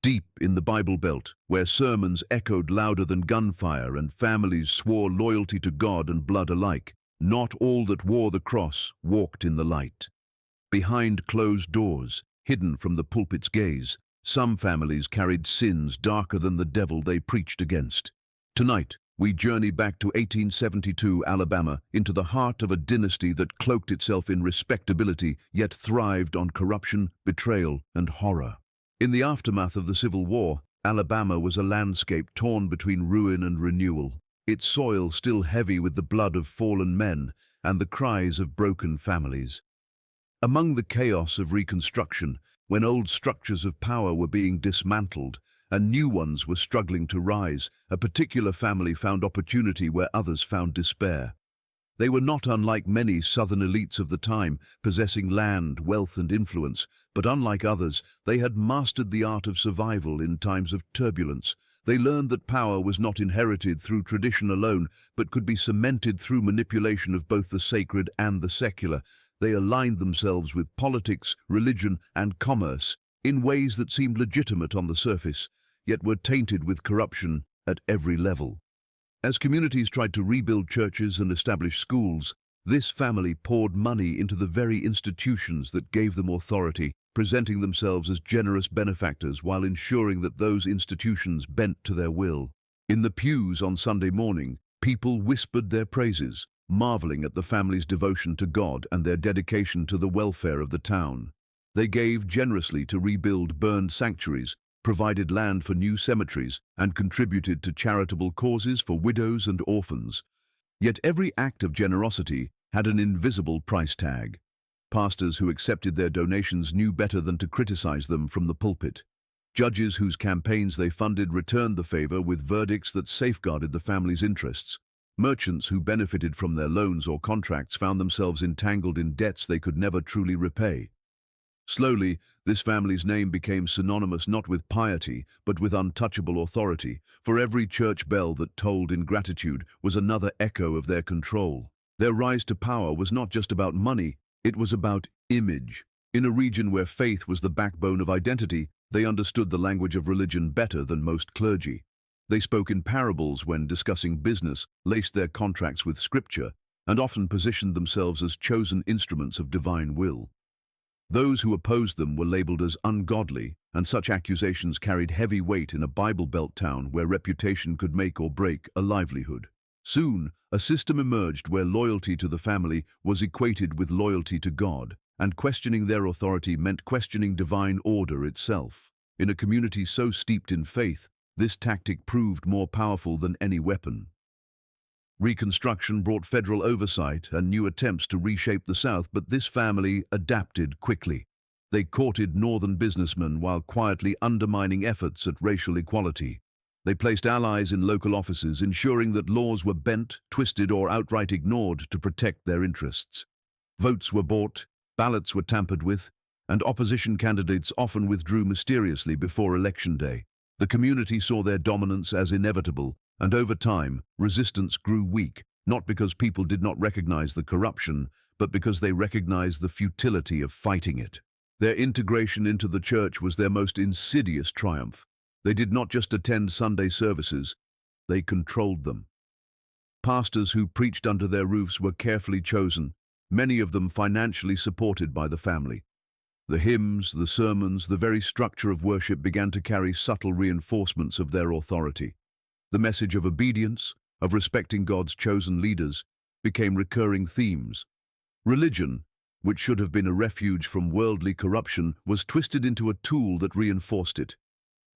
Deep in the Bible Belt, where sermons echoed louder than gunfire and families swore loyalty to God and blood alike, not all that wore the cross walked in the light. Behind closed doors, hidden from the pulpit's gaze, some families carried sins darker than the devil they preached against. Tonight, we journey back to 1872 Alabama, into the heart of a dynasty that cloaked itself in respectability yet thrived on corruption, betrayal, and horror. In the aftermath of the Civil War, Alabama was a landscape torn between ruin and renewal, its soil still heavy with the blood of fallen men and the cries of broken families. Among the chaos of Reconstruction, when old structures of power were being dismantled and new ones were struggling to rise, a particular family found opportunity where others found despair. They were not unlike many Southern elites of the time, possessing land, wealth, and influence, but unlike others, they had mastered the art of survival in times of turbulence. They learned that power was not inherited through tradition alone, but could be cemented through manipulation of both the sacred and the secular. They aligned themselves with politics, religion, and commerce in ways that seemed legitimate on the surface, yet were tainted with corruption at every level. As communities tried to rebuild churches and establish schools, this family poured money into the very institutions that gave them authority, presenting themselves as generous benefactors while ensuring that those institutions bent to their will. In the pews on Sunday morning, people whispered their praises, marveling at the family's devotion to God and their dedication to the welfare of the town. They gave generously to rebuild burned sanctuaries, provided land for new cemeteries, and contributed to charitable causes for widows and orphans. Yet every act of generosity had an invisible price tag. Pastors who accepted their donations knew better than to criticize them from the pulpit. Judges whose campaigns they funded returned the favor with verdicts that safeguarded the family's interests. Merchants who benefited from their loans or contracts found themselves entangled in debts they could never truly repay. Slowly, this family's name became synonymous not with piety, but with untouchable authority. For every church bell that tolled in gratitude was another echo of their control. Their rise to power was not just about money, it was about image. In a region where faith was the backbone of identity, they understood the language of religion better than most clergy. They spoke in parables when discussing business, laced their contracts with scripture, and often positioned themselves as chosen instruments of divine will. Those who opposed them were labeled as ungodly, and such accusations carried heavy weight in a Bible Belt town where reputation could make or break a livelihood. Soon, a system emerged where loyalty to the family was equated with loyalty to God, and questioning their authority meant questioning divine order itself. In a community so steeped in faith, this tactic proved more powerful than any weapon. Reconstruction brought federal oversight and new attempts to reshape the South, but this family adapted quickly. They courted northern businessmen while quietly undermining efforts at racial equality. They placed allies in local offices, ensuring that laws were bent, twisted, or outright ignored to protect their interests. Votes were bought, ballots were tampered with, and opposition candidates often withdrew mysteriously before Election Day. The community saw their dominance as inevitable, and over time, resistance grew weak, not because people did not recognize the corruption, but because they recognized the futility of fighting it. Their integration into the church was their most insidious triumph. They did not just attend Sunday services, they controlled them. Pastors who preached under their roofs were carefully chosen, many of them financially supported by the family. The hymns, the sermons, the very structure of worship began to carry subtle reinforcements of their authority. The message of obedience, of respecting God's chosen leaders, became recurring themes. Religion, which should have been a refuge from worldly corruption, was twisted into a tool that reinforced it.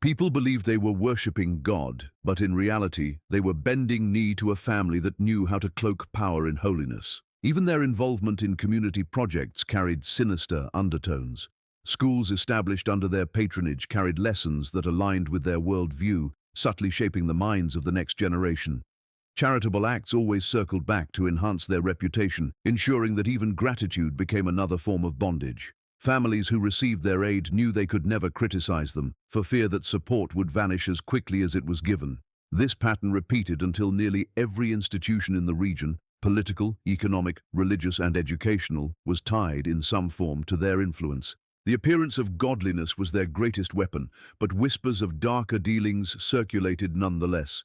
People believed they were worshipping God, but in reality, they were bending knee to a family that knew how to cloak power in holiness. Even their involvement in community projects carried sinister undertones. Schools established under their patronage carried lessons that aligned with their worldview, subtly shaping the minds of the next generation. Charitable acts always circled back to enhance their reputation, ensuring that even gratitude became another form of bondage. Families who received their aid knew they could never criticize them, for fear that support would vanish as quickly as it was given. This pattern repeated until nearly every institution in the region, political, economic, religious, and educational, was tied in some form to their influence. The appearance of godliness was their greatest weapon, but whispers of darker dealings circulated nonetheless.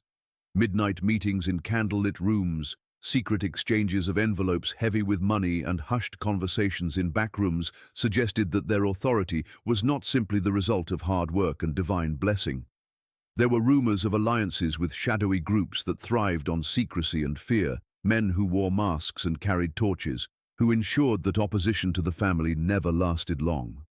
Midnight meetings in candlelit rooms, secret exchanges of envelopes heavy with money, and hushed conversations in backrooms suggested that their authority was not simply the result of hard work and divine blessing. There were rumors of alliances with shadowy groups that thrived on secrecy and fear, men who wore masks and carried torches, who ensured that opposition to the family never lasted long.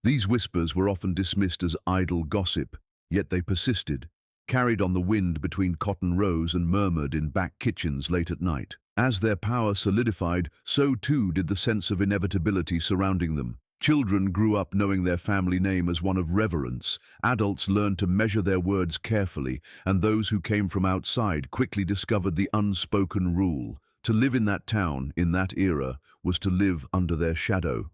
These whispers were often dismissed as idle gossip, yet they persisted, carried on the wind between cotton rows and murmured in back kitchens late at night. As their power solidified, so too did the sense of inevitability surrounding them. Children grew up knowing their family name as one of reverence, adults learned to measure their words carefully, and those who came from outside quickly discovered the unspoken rule. To live in that town, in that era, was to live under their shadow.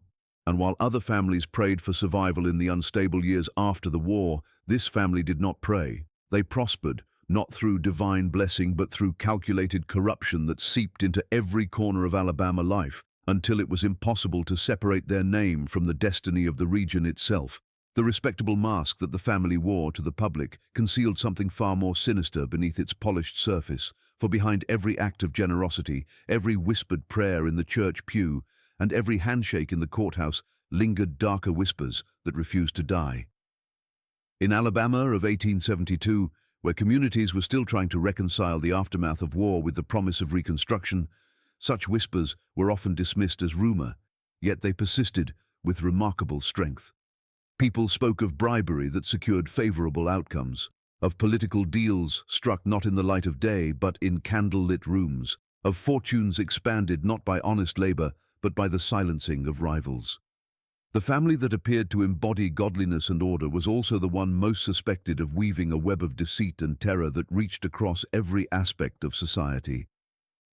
And while other families prayed for survival in the unstable years after the war, this family did not pray. They prospered, not through divine blessing but through calculated corruption that seeped into every corner of Alabama life, until it was impossible to separate their name from the destiny of the region itself. The respectable mask that the family wore to the public concealed something far more sinister beneath its polished surface, for behind every act of generosity, every whispered prayer in the church pew, and every handshake in the courthouse lingered darker whispers that refused to die. In Alabama of 1872, where communities were still trying to reconcile the aftermath of war with the promise of reconstruction, such whispers were often dismissed as rumor, yet they persisted with remarkable strength. People spoke of bribery that secured favorable outcomes, of political deals struck not in the light of day but in candlelit rooms, of fortunes expanded not by honest labor but by the silencing of rivals. The family that appeared to embody godliness and order was also the one most suspected of weaving a web of deceit and terror that reached across every aspect of society.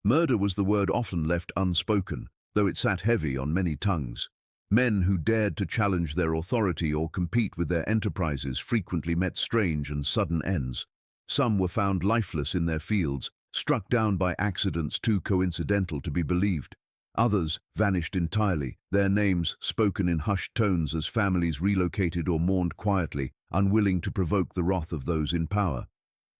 Murder was the word often left unspoken, though it sat heavy on many tongues. Men who dared to challenge their authority or compete with their enterprises frequently met strange and sudden ends. Some were found lifeless in their fields, struck down by accidents too coincidental to be believed. Others vanished entirely, their names spoken in hushed tones as families relocated or mourned quietly, unwilling to provoke the wrath of those in power.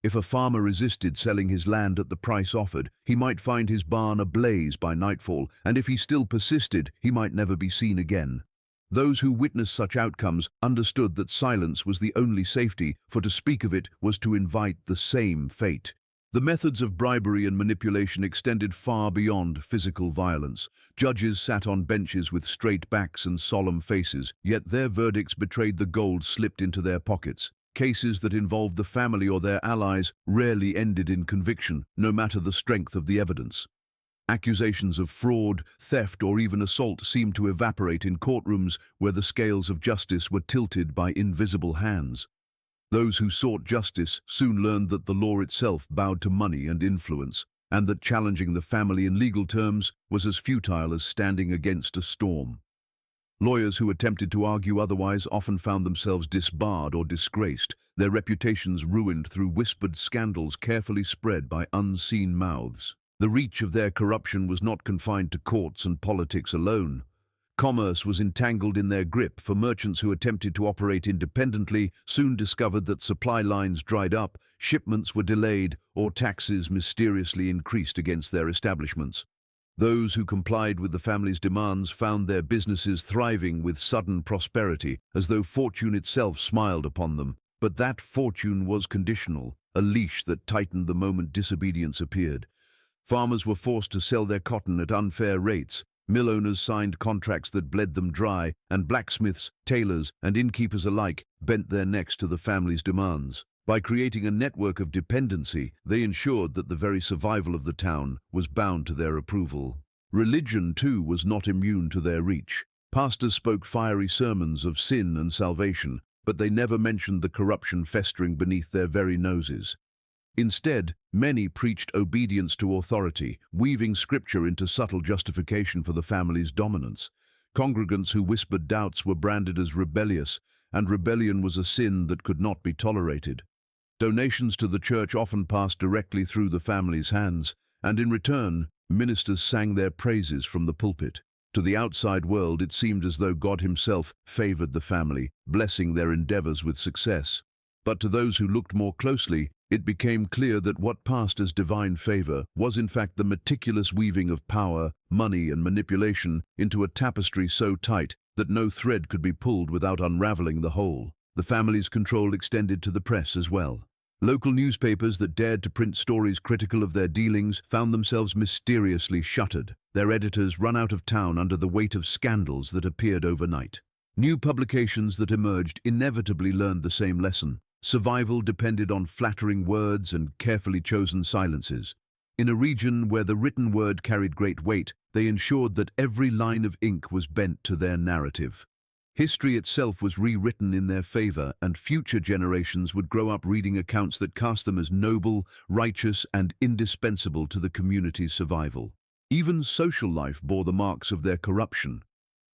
If a farmer resisted selling his land at the price offered, he might find his barn ablaze by nightfall, and if he still persisted, he might never be seen again. Those who witnessed such outcomes understood that silence was the only safety, for to speak of it was to invite the same fate. The methods of bribery and manipulation extended far beyond physical violence. Judges sat on benches with straight backs and solemn faces, yet their verdicts betrayed the gold slipped into their pockets. Cases that involved the family or their allies rarely ended in conviction, no matter the strength of the evidence. Accusations of fraud, theft, or even assault seemed to evaporate in courtrooms where the scales of justice were tilted by invisible hands. Those who sought justice soon learned that the law itself bowed to money and influence, and that challenging the family in legal terms was as futile as standing against a storm. Lawyers who attempted to argue otherwise often found themselves disbarred or disgraced, their reputations ruined through whispered scandals carefully spread by unseen mouths. The reach of their corruption was not confined to courts and politics alone. Commerce was entangled in their grip, for merchants who attempted to operate independently soon discovered that supply lines dried up, shipments were delayed, or taxes mysteriously increased against their establishments. Those who complied with the family's demands found their businesses thriving with sudden prosperity, as though fortune itself smiled upon them. But that fortune was conditional, a leash that tightened the moment disobedience appeared. Farmers were forced to sell their cotton at unfair rates, mill owners signed contracts that bled them dry, and blacksmiths, tailors, and innkeepers alike bent their necks to the family's demands. By creating a network of dependency, they ensured that the very survival of the town was bound to their approval. Religion, too, was not immune to their reach. Pastors spoke fiery sermons of sin and salvation, but they never mentioned the corruption festering beneath their very noses. Instead, many preached obedience to authority, weaving scripture into subtle justification for the family's dominance. Congregants who whispered doubts were branded as rebellious, and rebellion was a sin that could not be tolerated. Donations to the church often passed directly through the family's hands, and in return, ministers sang their praises from the pulpit. To the outside world, it seemed as though God himself favored the family, blessing their endeavors with success. But to those who looked more closely, it became clear that what passed as divine favor was in fact the meticulous weaving of power, money, and manipulation into a tapestry so tight that no thread could be pulled without unraveling the whole. The family's control extended to the press as well. Local newspapers that dared to print stories critical of their dealings found themselves mysteriously shuttered, their editors run out of town under the weight of scandals that appeared overnight. New publications that emerged inevitably learned the same lesson. Survival depended on flattering words and carefully chosen silences. In a region where the written word carried great weight, they ensured that every line of ink was bent to their narrative. History itself was rewritten in their favor, and future generations would grow up reading accounts that cast them as noble, righteous, and indispensable to the community's survival. Even social life bore the marks of their corruption.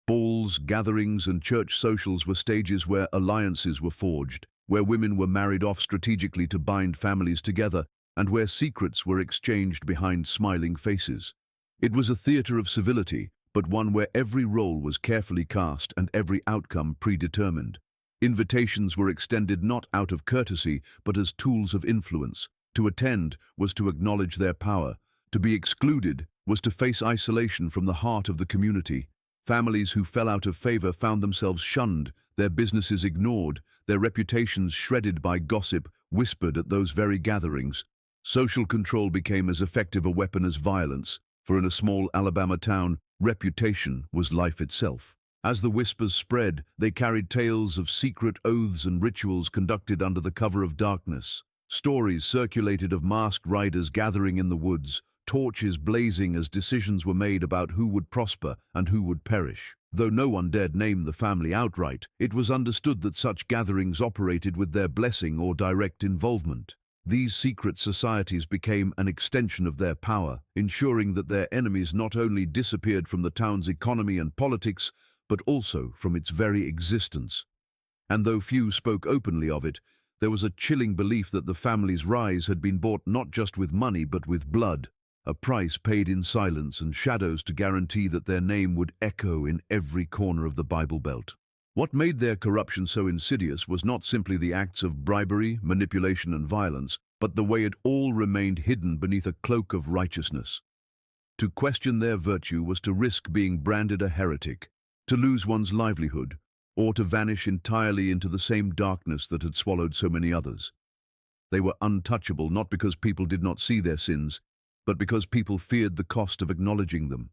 Balls, gatherings, and church socials were stages where alliances were forged, where women were married off strategically to bind families together, and where secrets were exchanged behind smiling faces. It was a theater of civility, but one where every role was carefully cast and every outcome predetermined. Invitations were extended not out of courtesy, but as tools of influence. To attend was to acknowledge their power. To be excluded was to face isolation from the heart of the community. Families who fell out of favor found themselves shunned, their businesses ignored, their reputations shredded by gossip whispered at those very gatherings. Social control became as effective a weapon as violence, for in a small Alabama town, reputation was life itself. As the whispers spread, they carried tales of secret oaths and rituals conducted under the cover of darkness. Stories circulated of masked riders gathering in the woods, torches blazing as decisions were made about who would prosper and who would perish. Though no one dared name the family outright, it was understood that such gatherings operated with their blessing or direct involvement. These secret societies became an extension of their power, ensuring that their enemies not only disappeared from the town's economy and politics, but also from its very existence. And though few spoke openly of it, there was a chilling belief that the family's rise had been bought not just with money but with blood, a price paid in silence and shadows to guarantee that their name would echo in every corner of the Bible Belt. What made their corruption so insidious was not simply the acts of bribery, manipulation, and violence, but the way it all remained hidden beneath a cloak of righteousness. To question their virtue was to risk being branded a heretic, to lose one's livelihood, or to vanish entirely into the same darkness that had swallowed so many others. They were untouchable not because people did not see their sins, but because people feared the cost of acknowledging them.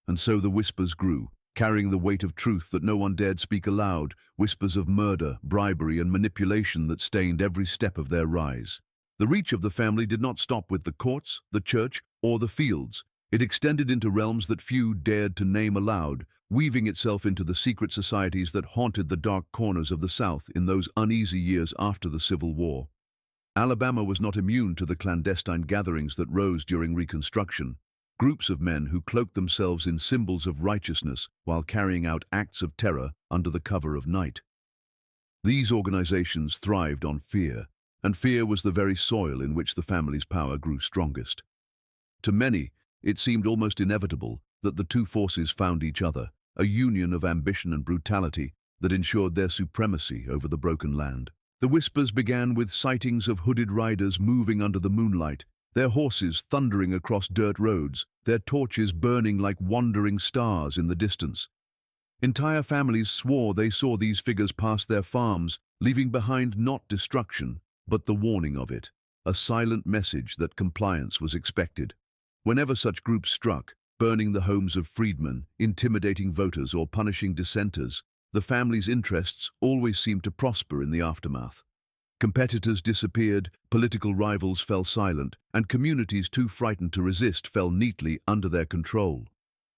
And so the whispers grew, carrying the weight of truth that no one dared speak aloud, whispers of murder, bribery, and manipulation that stained every step of their rise. The reach of the family did not stop with the courts, the church, or the fields. It extended into realms that few dared to name aloud, weaving itself into the secret societies that haunted the dark corners of the South in those uneasy years after the Civil War. Alabama was not immune to the clandestine gatherings that rose during Reconstruction. Groups of men who cloaked themselves in symbols of righteousness while carrying out acts of terror under the cover of night. These organizations thrived on fear, and fear was the very soil in which the family's power grew strongest. To many, it seemed almost inevitable that the two forces found each other, a union of ambition and brutality that ensured their supremacy over the broken land. The whispers began with sightings of hooded riders moving under the moonlight, their horses thundering across dirt roads, their torches burning like wandering stars in the distance. Entire families swore they saw these figures pass their farms, leaving behind not destruction, but the warning of it, a silent message that compliance was expected. Whenever such groups struck, burning the homes of freedmen, intimidating voters, or punishing dissenters, the family's interests always seemed to prosper in the aftermath. Competitors disappeared, political rivals fell silent, and communities too frightened to resist fell neatly under their control.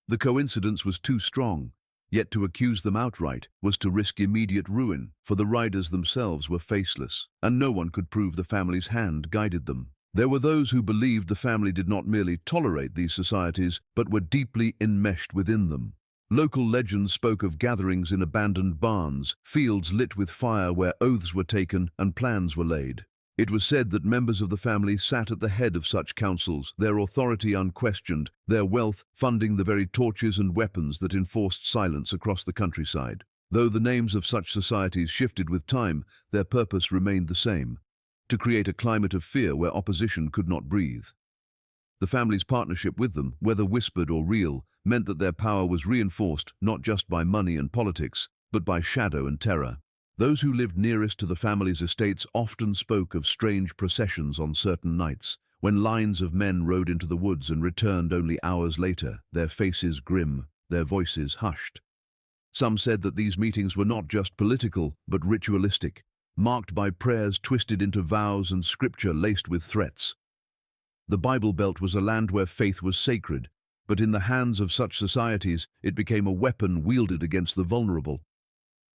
The coincidence was too strong, yet to accuse them outright was to risk immediate ruin, for the riders themselves were faceless, and no one could prove the family's hand guided them. There were those who believed the family did not merely tolerate these societies, but were deeply enmeshed within them. Local legends spoke of gatherings in abandoned barns, fields lit with fire where oaths were taken and plans were laid. It was said that members of the family sat at the head of such councils, their authority unquestioned, their wealth funding the very torches and weapons that enforced silence across the countryside. Though the names of such societies shifted with time, their purpose remained the same: to create a climate of fear where opposition could not breathe. The family's partnership with them, whether whispered or real, meant that their power was reinforced not just by money and politics, but by shadow and terror. Those who lived nearest to the family's estates often spoke of strange processions on certain nights, when lines of men rode into the woods and returned only hours later, their faces grim, their voices hushed. Some said that these meetings were not just political, but ritualistic, marked by prayers twisted into vows and scripture laced with threats. The Bible Belt was a land where faith was sacred, but in the hands of such societies, it became a weapon wielded against the vulnerable.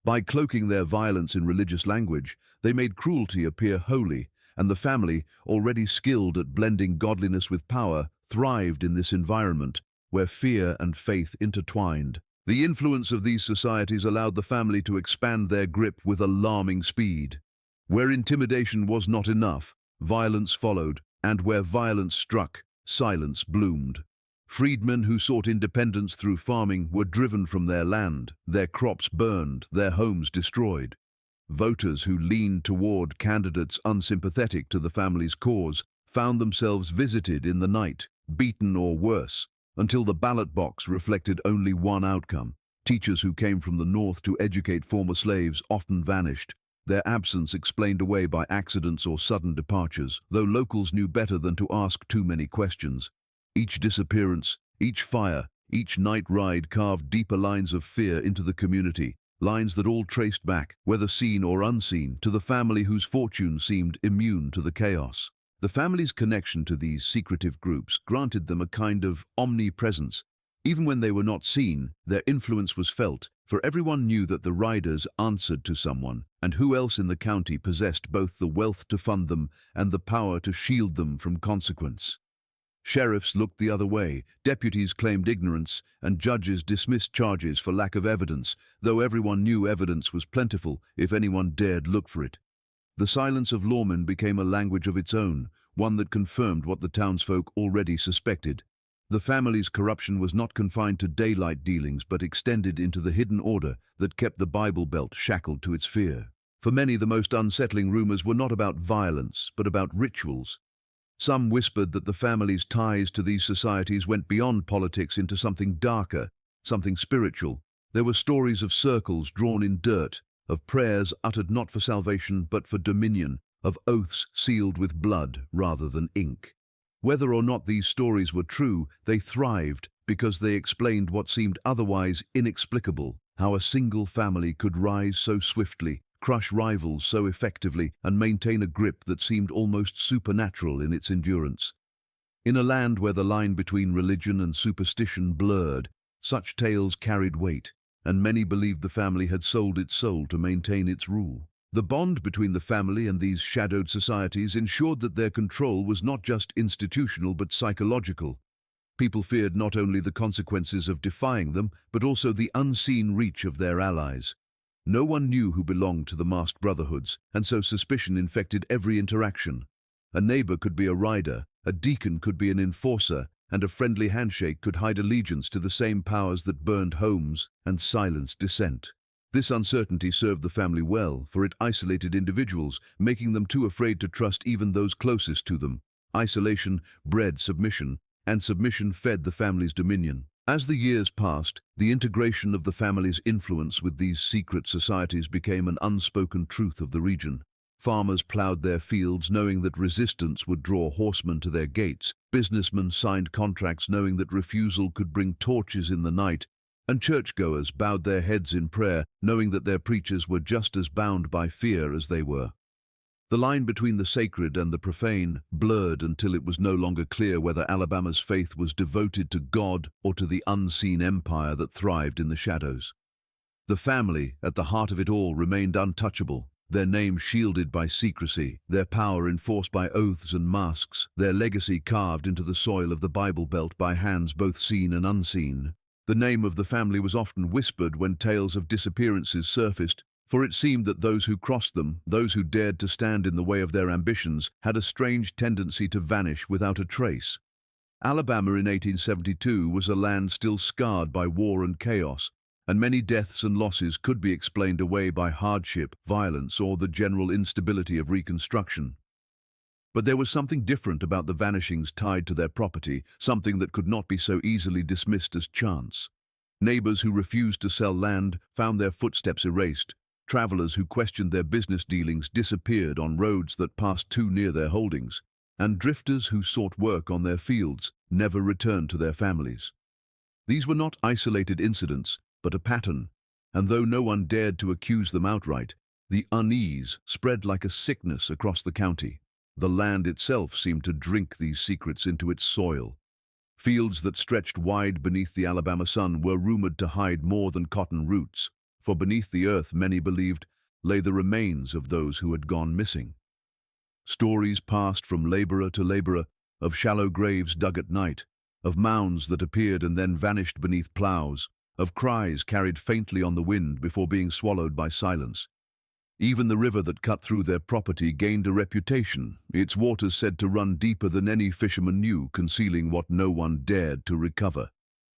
By cloaking their violence in religious language, they made cruelty appear holy, and the family, already skilled at blending godliness with power, thrived in this environment where fear and faith intertwined. The influence of these societies allowed the family to expand their grip with alarming speed. Where intimidation was not enough, violence followed, and where violence struck, silence bloomed. Freedmen who sought independence through farming were driven from their land, their crops burned, their homes destroyed. Voters who leaned toward candidates unsympathetic to the family's cause found themselves visited in the night, beaten or worse, until the ballot box reflected only one outcome. Teachers who came from the north to educate former slaves often vanished, their absence explained away by accidents or sudden departures, though locals knew better than to ask too many questions. Each disappearance, each fire, each night ride carved deeper lines of fear into the community, lines that all traced back, whether seen or unseen, to the family whose fortune seemed immune to the chaos. The family's connection to these secretive groups granted them a kind of omnipresence. Even when they were not seen, their influence was felt, for everyone knew that the riders answered to someone, and who else in the county possessed both the wealth to fund them and the power to shield them from consequence. Sheriffs looked the other way, deputies claimed ignorance, and judges dismissed charges for lack of evidence, though everyone knew evidence was plentiful if anyone dared look for it. The silence of lawmen became a language of its own, one that confirmed what the townsfolk already suspected. The family's corruption was not confined to daylight dealings but extended into the hidden order that kept the Bible Belt shackled to its fear. For many, the most unsettling rumors were not about violence, but about rituals. Some whispered that the family's ties to these societies went beyond politics into something darker, something spiritual. There were stories of circles drawn in dirt, of prayers uttered not for salvation but for dominion, of oaths sealed with blood rather than ink. Whether or not these stories were true, they thrived because they explained what seemed otherwise inexplicable: how a single family could rise so swiftly, crush rivals so effectively, and maintain a grip that seemed almost supernatural in its endurance. In a land where the line between religion and superstition blurred, such tales carried weight, and many believed the family had sold its soul to maintain its rule. The bond between the family and these shadowed societies ensured that their control was not just institutional but psychological. People feared not only the consequences of defying them, but also the unseen reach of their allies. No one knew who belonged to the masked brotherhoods, and so suspicion infected every interaction. A neighbor could be a rider, a deacon could be an enforcer, and a friendly handshake could hide allegiance to the same powers that burned homes and silenced dissent. This uncertainty served the family well, for it isolated individuals, making them too afraid to trust even those closest to them. Isolation bred submission, and submission fed the family's dominion. As the years passed, the integration of the family's influence with these secret societies became an unspoken truth of the region. Farmers plowed their fields knowing that resistance would draw horsemen to their gates. Businessmen signed contracts knowing that refusal could bring torches in the night. And churchgoers bowed their heads in prayer, knowing that their preachers were just as bound by fear as they were. The line between the sacred and the profane blurred until it was no longer clear whether Alabama's faith was devoted to God or to the unseen empire that thrived in the shadows. The family, at the heart of it all, remained untouchable, their name shielded by secrecy, their power enforced by oaths and masks, their legacy carved into the soil of the Bible Belt by hands both seen and unseen. The name of the family was often whispered when tales of disappearances surfaced, For it seemed that those who crossed them, those who dared to stand in the way of their ambitions, had a strange tendency to vanish without a trace. Alabama in 1872 was a land still scarred by war and chaos, and many deaths and losses could be explained away by hardship, violence, or the general instability of Reconstruction. But there was something different about the vanishings tied to their property, something that could not be so easily dismissed as chance. Neighbors who refused to sell land found their footsteps erased. Travelers who questioned their business dealings disappeared on roads that passed too near their holdings, and drifters who sought work on their fields never returned to their families. These were not isolated incidents, but a pattern, and though no one dared to accuse them outright, the unease spread like a sickness across the county. The land itself seemed to drink these secrets into its soil. Fields that stretched wide beneath the Alabama sun were rumored to hide more than cotton roots, for beneath the earth, many believed, lay the remains of those who had gone missing. Stories passed from laborer to laborer of shallow graves dug at night, of mounds that appeared and then vanished beneath plows, of cries carried faintly on the wind before being swallowed by silence. Even the river that cut through their property gained a reputation, its waters said to run deeper than any fisherman knew, concealing what no one dared to recover.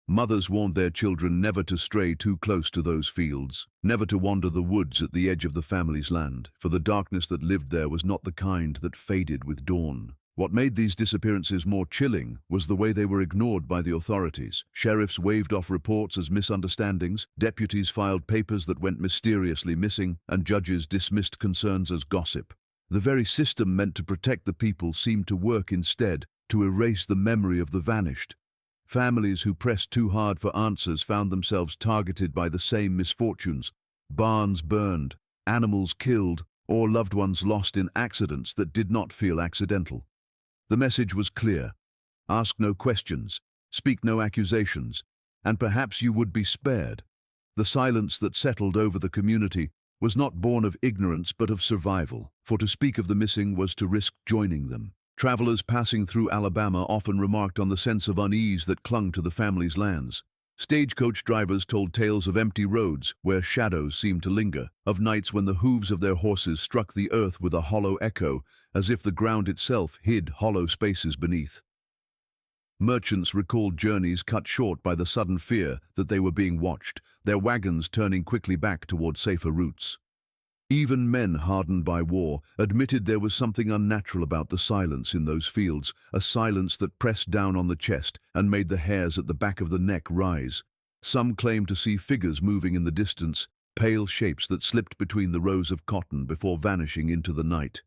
Mothers warned their children never to stray too close to those fields, never to wander the woods at the edge of the family's land, for the darkness that lived there was not the kind that faded with dawn. What made these disappearances more chilling was the way they were ignored by the authorities. Sheriffs waved off reports as misunderstandings, deputies filed papers that went mysteriously missing, and judges dismissed concerns as gossip. The very system meant to protect the people seemed to work instead to erase the memory of the vanished. Families who pressed too hard for answers found themselves targeted by the same misfortunes: barns burned, animals killed, or loved ones lost in accidents that did not feel accidental. The message was clear: ask no questions, speak no accusations, and perhaps you would be spared. The silence that settled over the community was not born of ignorance but of survival, for to speak of the missing was to risk joining them. Travelers passing through Alabama often remarked on the sense of unease that clung to the family's lands. Stagecoach drivers told tales of empty roads where shadows seemed to linger, of nights when the hooves of their horses struck the earth with a hollow echo, as if the ground itself hid hollow spaces beneath. Merchants recalled journeys cut short by the sudden fear that they were being watched, their wagons turning quickly back toward safer routes. Even men hardened by war admitted there was something unnatural about the silence in those fields, a silence that pressed down on the chest and made the hairs at the back of the neck rise. Some claimed to see figures moving in the distance, pale shapes that slipped between the rows of cotton before vanishing into the night.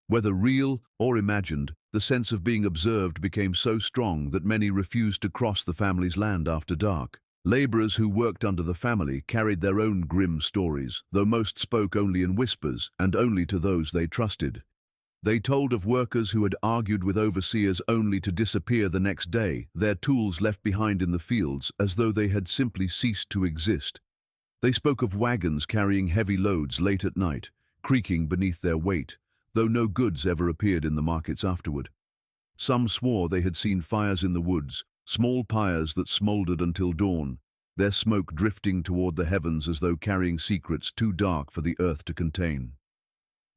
Whether real or imagined, the sense of being observed became so strong that many refused to cross the family's land after dark. Laborers who worked under the family carried their own grim stories, though most spoke only in whispers and only to those they trusted. They told of workers who had argued with overseers only to disappear the next day, their tools left behind in the fields as though they had simply ceased to exist. They spoke of wagons carrying heavy loads late at night, creaking beneath their weight, though no goods ever appeared in the markets afterward. Some swore they had seen fires in the woods, small pyres that smoldered until dawn, their smoke drifting toward the heavens as though carrying secrets too dark for the earth to contain.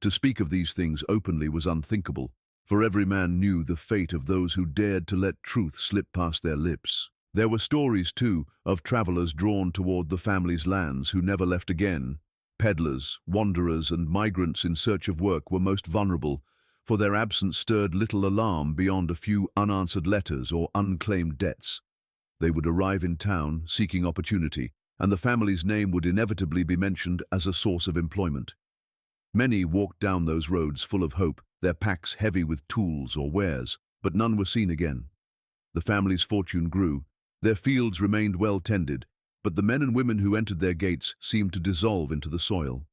To speak of these things openly was unthinkable, for every man knew the fate of those who dared to let truth slip past their lips. There were stories, too, of travelers drawn toward the family's lands who never left again. Peddlers, wanderers, and migrants in search of work were most vulnerable, for their absence stirred little alarm beyond a few unanswered letters or unclaimed debts. They would arrive in town, seeking opportunity, and the family's name would inevitably be mentioned as a source of employment. Many walked down those roads full of hope, their packs heavy with tools or wares, but none were seen again. The family's fortune grew, their fields remained well tended, but the men and women who entered their gates seemed to dissolve into the soil.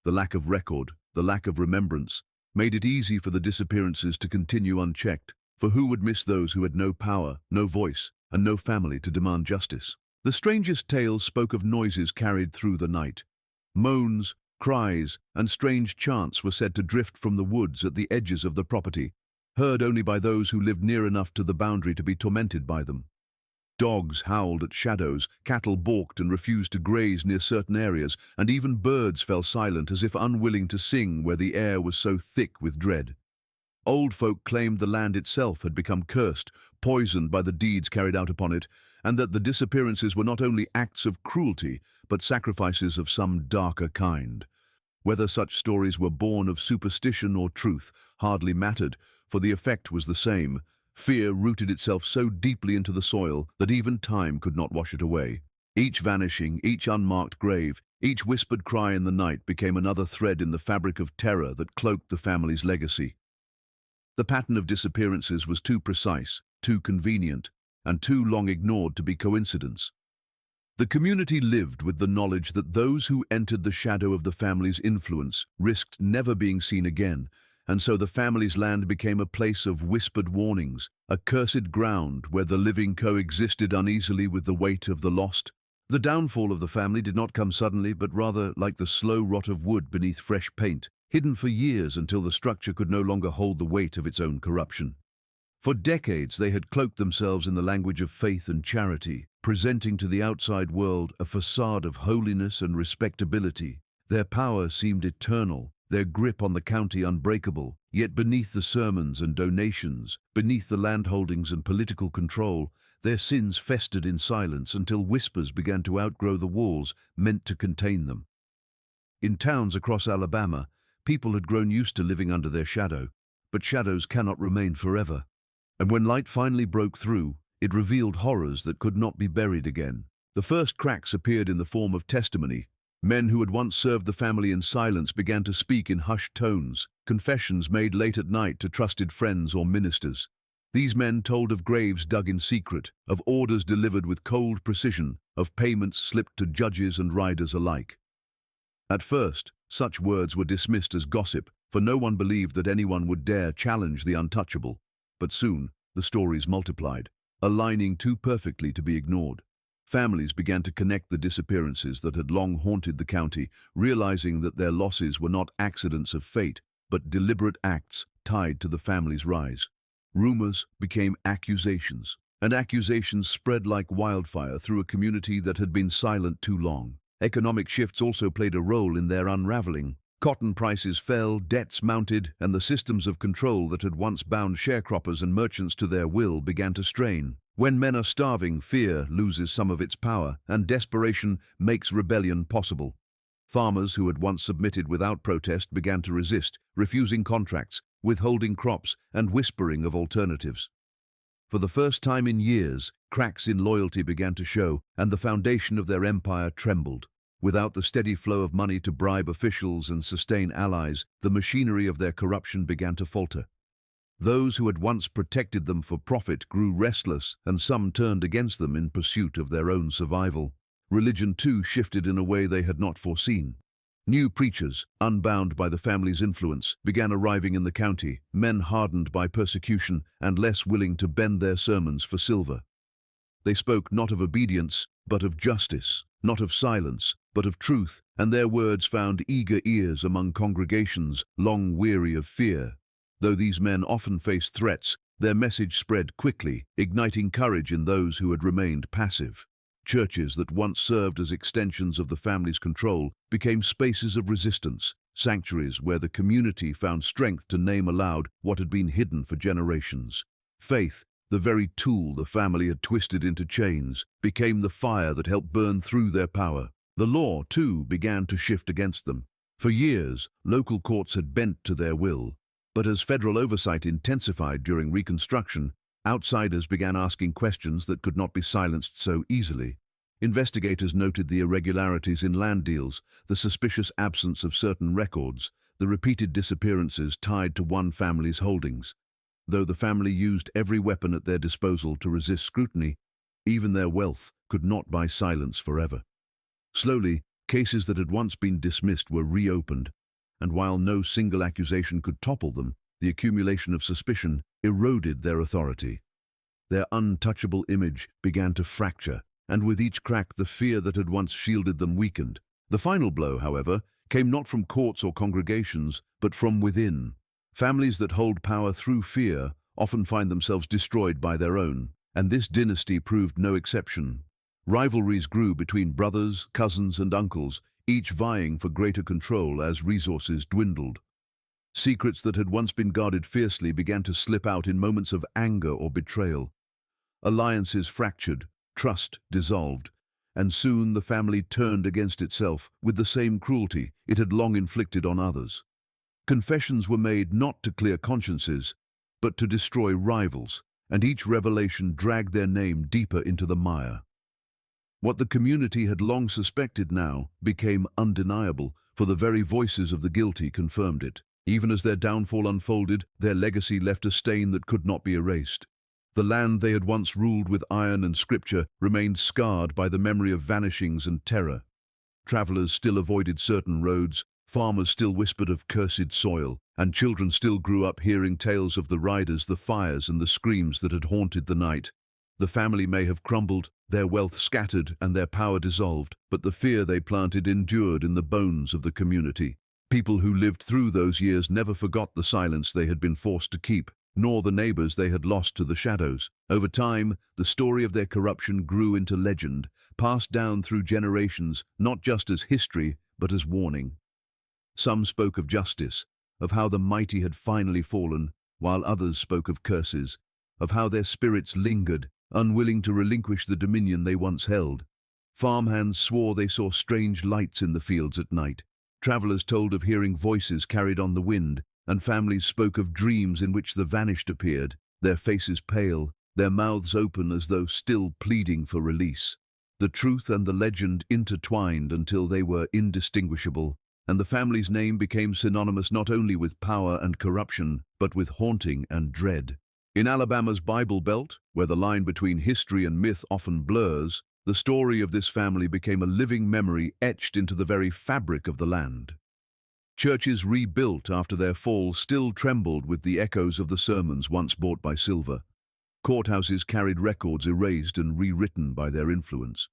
The lack of record, the lack of remembrance, made it easy for the disappearances to continue unchecked, for who would miss those who had no power, no voice, and no family to demand justice? The strangest tales spoke of noises carried through the night. Moans, cries, and strange chants were said to drift from the woods at the edges of the property, heard only by those who lived near enough to the boundary to be tormented by them. Dogs howled at shadows, cattle balked and refused to graze near certain areas, and even birds fell silent as if unwilling to sing where the air was so thick with dread. Old folk claimed the land itself had become cursed, poisoned by the deeds carried out upon it, and that the disappearances were not only acts of cruelty, but sacrifices of some darker kind. Whether such stories were born of superstition or truth hardly mattered, for the effect was the same. Fear rooted itself so deeply into the soil that even time could not wash it away. Each vanishing, each unmarked grave, each whispered cry in the night became another thread in the fabric of terror that cloaked the family's legacy. The pattern of disappearances was too precise, too convenient, and too long ignored to be coincidence. The community lived with the knowledge that those who entered the shadow of the family's influence risked never being seen again, and so the family's land became a place of whispered warnings, a cursed ground where the living coexisted uneasily with the weight of the lost. The downfall of the family did not come suddenly, but rather like the slow rot of wood beneath fresh paint, hidden for years until the structure could no longer hold the weight of its own corruption. For decades they had cloaked themselves in the language of faith and charity, presenting to the outside world a facade of holiness and respectability. Their power seemed eternal, their grip on the county unbreakable, yet beneath the sermons and donations, beneath the landholdings and political control, their sins festered in silence until whispers began to outgrow the walls meant to contain them. In towns across Alabama, people had grown used to living under their shadow, but shadows cannot remain forever. And when light finally broke through, it revealed horrors that could not be buried again. The first cracks appeared in the form of testimony. Men who had once served the family in silence began to speak in hushed tones, confessions made late at night to trusted friends or ministers. These men told of graves dug in secret, of orders delivered with cold precision, of payments slipped to judges and riders alike. At first, such words were dismissed as gossip, for no one believed that anyone would dare challenge the untouchable. But soon, the stories multiplied, aligning too perfectly to be ignored. Families began to connect the disappearances that had long haunted the county, realizing that their losses were not accidents of fate, but deliberate acts tied to the family's rise. Rumors became accusations, and accusations spread like wildfire through a community that had been silent too long. Economic shifts also played a role in their unraveling. Cotton prices fell, debts mounted, and the systems of control that had once bound sharecroppers and merchants to their will began to strain. When men are starving, fear loses some of its power, and desperation makes rebellion possible. Farmers who had once submitted without protest began to resist, refusing contracts, withholding crops, and whispering of alternatives. For the first time in years, cracks in loyalty began to show, and the foundation of their empire trembled. Without the steady flow of money to bribe officials and sustain allies, the machinery of their corruption began to falter. Those who had once protected them for profit grew restless, and some turned against them in pursuit of their own survival. Religion, too, shifted in a way they had not foreseen. New preachers, unbound by the family's influence, began arriving in the county, men hardened by persecution and less willing to bend their sermons for silver. They spoke not of obedience, but of justice, not of silence, but of truth, and their words found eager ears among congregations long weary of fear. Though these men often faced threats, their message spread quickly, igniting courage in those who had remained passive. Churches that once served as extensions of the family's control became spaces of resistance, sanctuaries where the community found strength to name aloud what had been hidden for generations. Faith, the very tool the family had twisted into chains, became the fire that helped burn through their power. The law, too, began to shift against them. For years, local courts had bent to their will. But as federal oversight intensified during Reconstruction, outsiders began asking questions that could not be silenced so easily. Investigators noted the irregularities in land deals, the suspicious absence of certain records, the repeated disappearances tied to one family's holdings. Though the family used every weapon at their disposal to resist scrutiny, even their wealth could not buy silence forever. Slowly, cases that had once been dismissed were reopened, and while no single accusation could topple them, the accumulation of suspicion eroded their authority. Their untouchable image began to fracture, and with each crack the fear that had once shielded them weakened. The final blow, however, came not from courts or congregations, but from within. Families that hold power through fear often find themselves destroyed by their own, And this dynasty proved no exception. Rivalries grew between brothers, cousins, and uncles, each vying for greater control as resources dwindled. Secrets that had once been guarded fiercely began to slip out in moments of anger or betrayal. Alliances fractured, trust dissolved, and soon the family turned against itself with the same cruelty it had long inflicted on others. Confessions were made not to clear consciences, but to destroy rivals, and each revelation dragged their name deeper into the mire. What the community had long suspected now became undeniable, for the very voices of the guilty confirmed it. Even as their downfall unfolded, their legacy left a stain that could not be erased. The land they had once ruled with iron and scripture remained scarred by the memory of vanishings and terror. Travelers still avoided certain roads, farmers still whispered of cursed soil, and children still grew up hearing tales of the riders, the fires, and the screams that had haunted the night. The family may have crumbled, their wealth scattered, and their power dissolved, but the fear they planted endured in the bones of the community. People who lived through those years never forgot the silence they had been forced to keep, nor the neighbors they had lost to the shadows. Over time, the story of their corruption grew into legend, passed down through generations, not just as history, but as warning. Some spoke of justice, of how the mighty had finally fallen, while others spoke of curses, of how their spirits lingered, unwilling to relinquish the dominion they once held. Farmhands swore they saw strange lights in the fields at night. Travelers told of hearing voices carried on the wind, and families spoke of dreams in which the vanished appeared, their faces pale, their mouths open as though still pleading for release. The truth and the legend intertwined until they were indistinguishable, and the family's name became synonymous not only with power and corruption, but with haunting and dread. In Alabama's Bible Belt, where the line between history and myth often blurs, the story of this family became a living memory etched into the very fabric of the land. Churches rebuilt after their fall still trembled with the echoes of the sermons once bought by silver. Courthouses carried records erased and rewritten by their influence.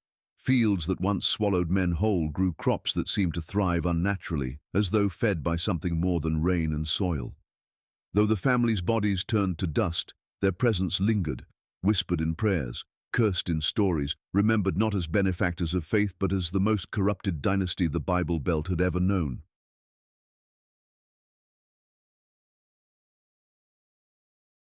Fields that once swallowed men whole grew crops that seemed to thrive unnaturally, as though fed by something more than rain and soil. Though the family's bodies turned to dust, their presence lingered, whispered in prayers, cursed in stories, remembered not as benefactors of faith but as the most corrupted dynasty the Bible Belt had ever known.